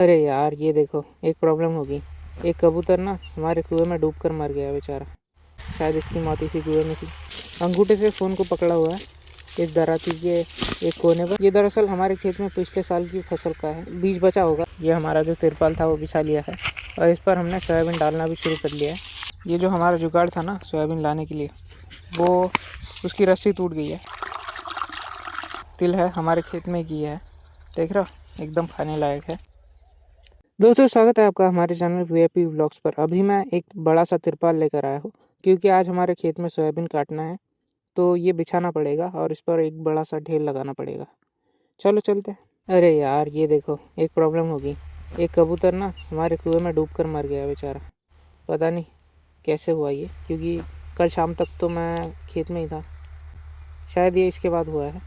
अरे यार, ये देखो एक प्रॉब्लम होगी। एक कबूतर ना हमारे कुएं में डूबकर मर गया बेचारा। शायद इसकी मौत इसी कुएं में थी। अंगूठे से फ़ोन को पकड़ा हुआ है इस दराती के एक कोने पर। ये दरअसल हमारे खेत में पिछले साल की फसल का है, बीज बचा होगा। ये हमारा जो तिरपाल था वो बिछा लिया है और इस पर हमने सोयाबीन डालना भी शुरू कर लिया है। ये जो हमारा जुगाड़ था ना सोयाबीन लाने के लिए, वो उसकी रस्सी टूट गई है। तिल है हमारे खेत में की है, देख रहा हो, एकदम खाने लायक है। दोस्तों, स्वागत है आपका हमारे चैनल वीआईपी व्लॉग्स पर। अभी मैं एक बड़ा सा तिरपाल लेकर आया हूँ क्योंकि आज हमारे खेत में सोयाबीन काटना है, तो ये बिछाना पड़ेगा और इस पर एक बड़ा सा ढेर लगाना पड़ेगा। चलो चलते हैं। अरे यार, ये देखो एक प्रॉब्लम होगी। एक कबूतर ना हमारे कुएं में डूबकर मर गया बेचारा। पता नहीं कैसे हुआ ये, क्योंकि कल शाम तक तो मैं खेत में ही था। शायद ये इसके बाद हुआ है।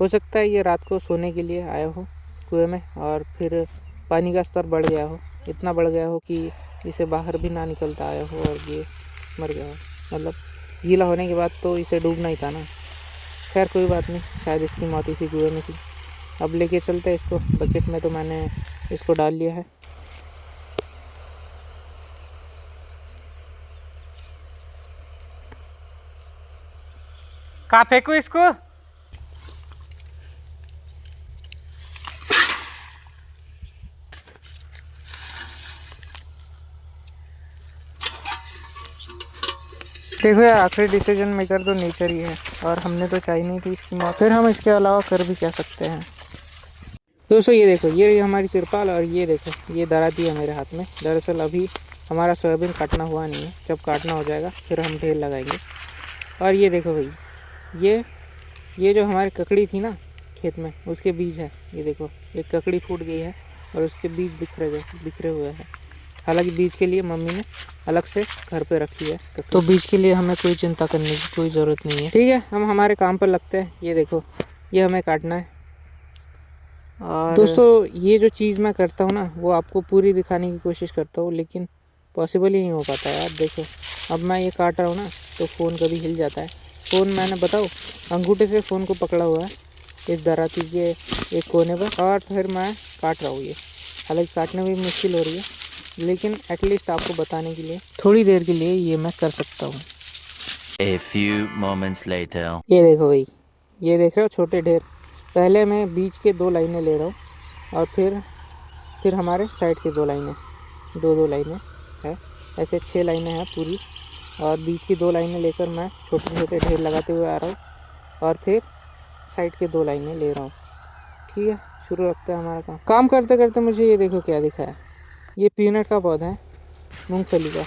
हो सकता है ये रात को सोने के लिए आया हो कुएं में और फिर पानी का स्तर बढ़ गया हो, इतना बढ़ गया हो कि इसे बाहर भी ना निकलता आया हो और ये मर गया हो। मतलब गीला होने के बाद तो इसे डूबना ही था ना। खैर कोई बात नहीं, शायद इसकी मौत इसी कुएं में थी। अब लेके चलते हैं इसको। बकेट में तो मैंने इसको डाल लिया है। कहाँ फेंकूं इसको? देखो यार, आखिरी डिसीजन मेकर तो नेचर ही है और हमने तो चाहिए नहीं थी इसकी मौत। फिर हम इसके अलावा कर भी क्या सकते हैं। दोस्तों ये देखो, ये हमारी तिरपाल और ये देखो ये दराती है मेरे हाथ में। दरअसल अभी हमारा सोयाबीन काटना हुआ नहीं है, जब काटना हो जाएगा फिर हम ढेर लगाएंगे। और ये देखो भाई, ये जो हमारी ककड़ी थी ना खेत में, उसके बीज है। ये देखो एक ककड़ी फूट गई है और उसके बीज बिखरे हुए हैं। हालांकि बीज के लिए मम्मी ने अलग से घर पे रखी है, तो बीज के लिए हमें कोई चिंता करने की कोई ज़रूरत नहीं है। ठीक है, हम हमारे काम पर लगते हैं। ये देखो ये हमें काटना है। और दोस्तों, ये जो चीज़ मैं करता हूँ ना वो आपको पूरी दिखाने की कोशिश करता हूँ, लेकिन पॉसिबल ही नहीं हो पाता यार। देखो अब मैं ये काट रहा हूँ ना तो फ़ोन कभी हिल जाता है। फ़ोन मैंने बताओ अंगूठे से फ़ोन को पकड़ा हुआ है इस दराती के एक कोने पर और फिर मैं काट रहा हूँ ये। हालांकि काटने में भी मुश्किल हो रही है, लेकिन एटलीस्ट आपको बताने के लिए थोड़ी देर के लिए ये मैं कर सकता हूँ। A few moments later. ये देखो भाई, ये देख रहे हो छोटे ढेर। पहले मैं बीच के 2 लाइनें ले रहा हूँ और फिर हमारे साइड के 2 लाइनें, दो लाइनें है। ऐसे 6 लाइनें हैं पूरी, और बीच की 2 लाइनें लेकर मैं छोटे छोटे ढेर लगाते हुए आ रहा हूँ और फिर साइड के 2 लाइनें ले रहा हूँ। ठीक है, शुरू रखते हैं हमारा काम करते करते मुझे ये देखो क्या दिखा है। ये पीनट का पौधा है, मूंगफली का।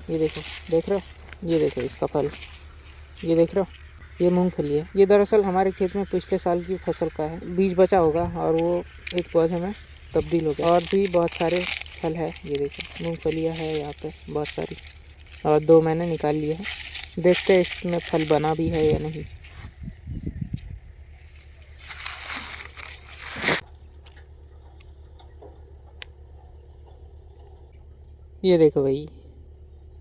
ये देखो, देख रहे हो, ये देखो इसका फल, ये देख रहे हो, ये मूंगफली है। ये दरअसल हमारे खेत में पिछले साल की फसल का है, बीज बचा होगा और वो एक पौधे में तब्दील हो गया। और भी बहुत सारे फल है, ये देखो मूंगफलियाँ है यहाँ पे बहुत सारी, और 2 मैंने निकाल लिए हैं। देखते हैं इसमें फल बना भी है या नहीं। ये देखो भाई,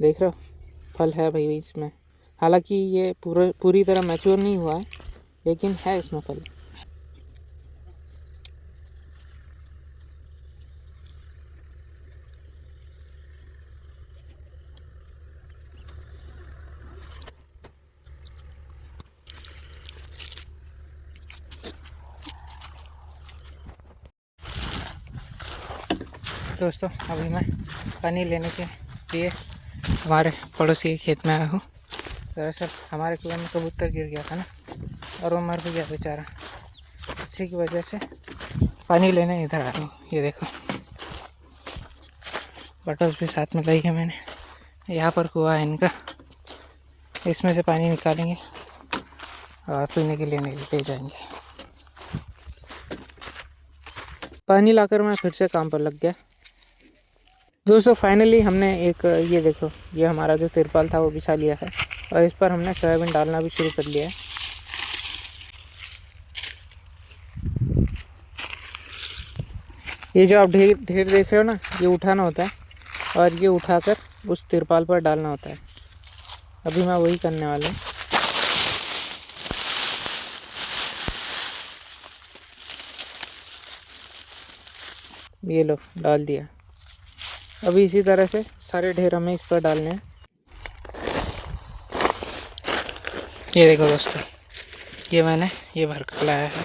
देख रहे हो, फल है भाई इसमें। हालांकि ये पूरी तरह मैच्योर नहीं हुआ है, लेकिन है इसमें फल। दोस्तों, अभी मैं पानी लेने के लिए हमारे पड़ोसी के खेत में आया हूँ। दरअसल हमारे कुएं में कबूतर गिर गया था ना, और वो मर भी गया बेचारा। इसी की वजह से पानी लेने इधर आया हूँ। ये देखो बटल्स भी साथ में लाई है मैंने। यहाँ पर कुआं है इनका, इसमें से पानी निकालेंगे और पीने के लिए ले जाएंगे। पानी लाकर मैं फिर से काम पर लग गया। दोस्तों फाइनली हमने एक, ये देखो ये हमारा जो तिरपाल था वो बिछा लिया है और इस पर हमने सोयाबीन डालना भी शुरू कर लिया है। ये जो आप ढेर देख रहे हो ना, ये उठाना होता है और ये उठाकर उस तिरपाल पर डालना होता है। अभी मैं वही करने वाला हूँ। ये लो डाल दिया। अभी इसी तरह से सारे ढेर हमें इस पर डालने हैं। ये देखो दोस्तों, ये मैंने ये भर कर लाया है।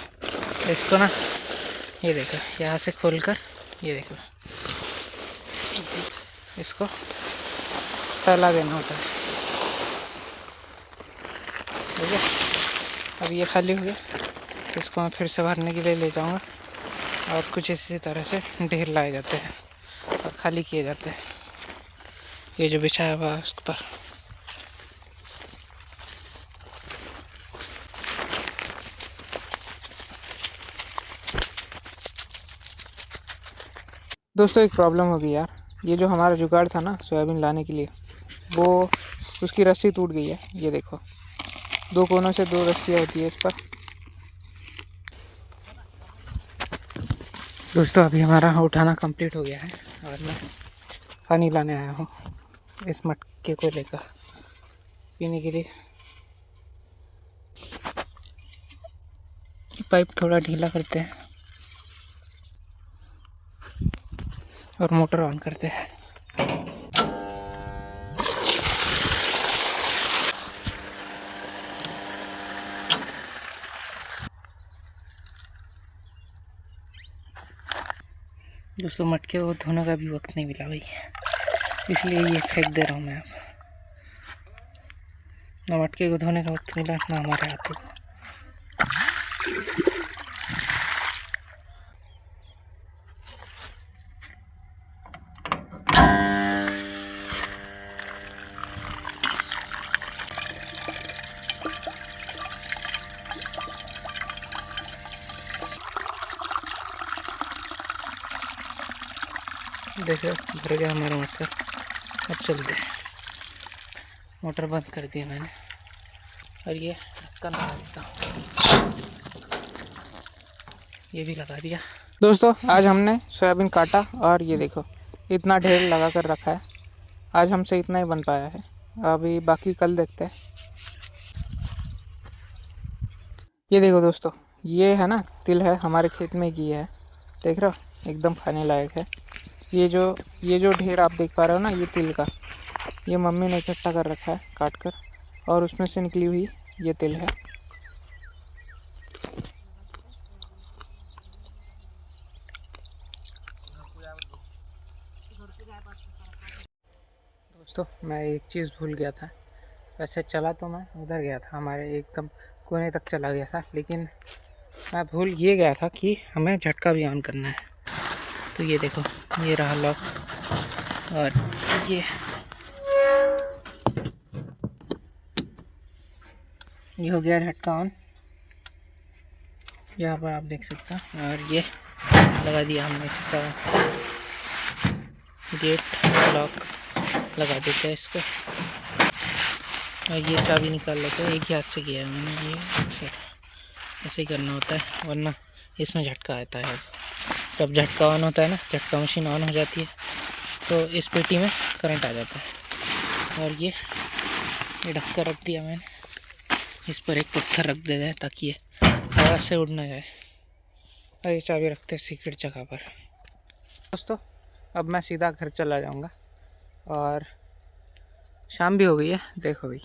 इसको ना ये देखो यहाँ से खोल कर, ये देखो इसको फैला देना होता है। ठीक है, अब ये खाली हो गया। इसको मैं फिर से भरने के लिए ले जाऊंगा और कुछ इसी तरह से ढेर लाए जाते हैं और खाली किए जाते हैं। ये जो बिछाया हुआ है उस पर। दोस्तों एक प्रॉब्लम हो गई यार, ये जो हमारा जुगाड़ था ना सोयाबीन लाने के लिए, वो उसकी रस्सी टूट गई है। ये देखो, दो कोनों से दो रस्सियाँ होती है इस पर। दोस्तों अभी हमारा उठाना कंप्लीट हो गया है और मैं पानी लाने आया हूँ इस मटके को लेकर पीने के लिए। पाइप थोड़ा ढीला करते हैं और मोटर ऑन करते हैं। दोस्तों मटके को धोने का भी वक्त नहीं मिला भाई, इसलिए ये फेंक दे रहा हूँ मैं। अब ना मटके को धोने का वक्त मिला ना हमारे हाथों को। देखो भर गया हमारा मटका। अब चलते हैं। मोटर बंद कर दिया मैंने और ये ढक्कन लगा देता हूँ। ये भी लगा दिया। दोस्तों आज हमने सोयाबीन काटा और ये देखो इतना ढेर लगा कर रखा है। आज हमसे इतना ही बन पाया है, अभी बाकी कल देखते हैं। ये देखो दोस्तों, ये है ना तिल है, हमारे खेत में की है। देख रहे हो, एकदम खाने लायक है। ये जो ढेर आप देख पा रहे हो ना, ये तिल का, ये मम्मी ने इकट्ठा कर रखा है काट कर, और उसमें से निकली हुई ये तिल है। दोस्तों मैं एक चीज़ भूल गया था। वैसे चला तो मैं उधर गया था, हमारे एकदम कोने तक चला गया था, लेकिन मैं भूल ये गया था कि हमें झटका भी ऑन करना है। तो ये देखो, ये रहा लॉक और ये हो गया झटका ऑन। यहाँ पर आप देख सकते हैं। और ये लगा दिया हमने इसका गेट लॉक, लगा देते हैं इसको। और ये चाबी निकाल लेते हैं, एक ही हाथ से किया है मैंने। ये ऐसे ही करना होता है, वरना इसमें झटका आता है। जब झटका ऑन होता है ना, झटका मशीन ऑन हो जाती है, तो इस पेटी में करंट आ जाता है। और ये ढक कर रख दिया मैंने। इस पर एक पत्थर रख देता है ताकि ये हवा से उड़ ना जाए। और ये चाबी रखते हैं सीक्रेट जगह पर। दोस्तों अब मैं सीधा घर चला जाऊंगा और शाम भी हो गई है। देखो भाई,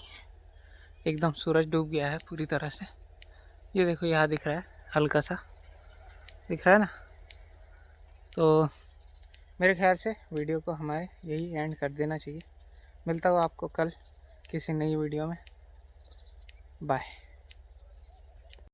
एकदम सूरज डूब गया है पूरी तरह से। ये देखो यहाँ दिख रहा है, हल्का सा दिख रहा है ना। तो मेरे ख्याल से वीडियो को हमारे यही एंड कर देना चाहिए। मिलता हूँ आपको कल किसी नई वीडियो में। बाय।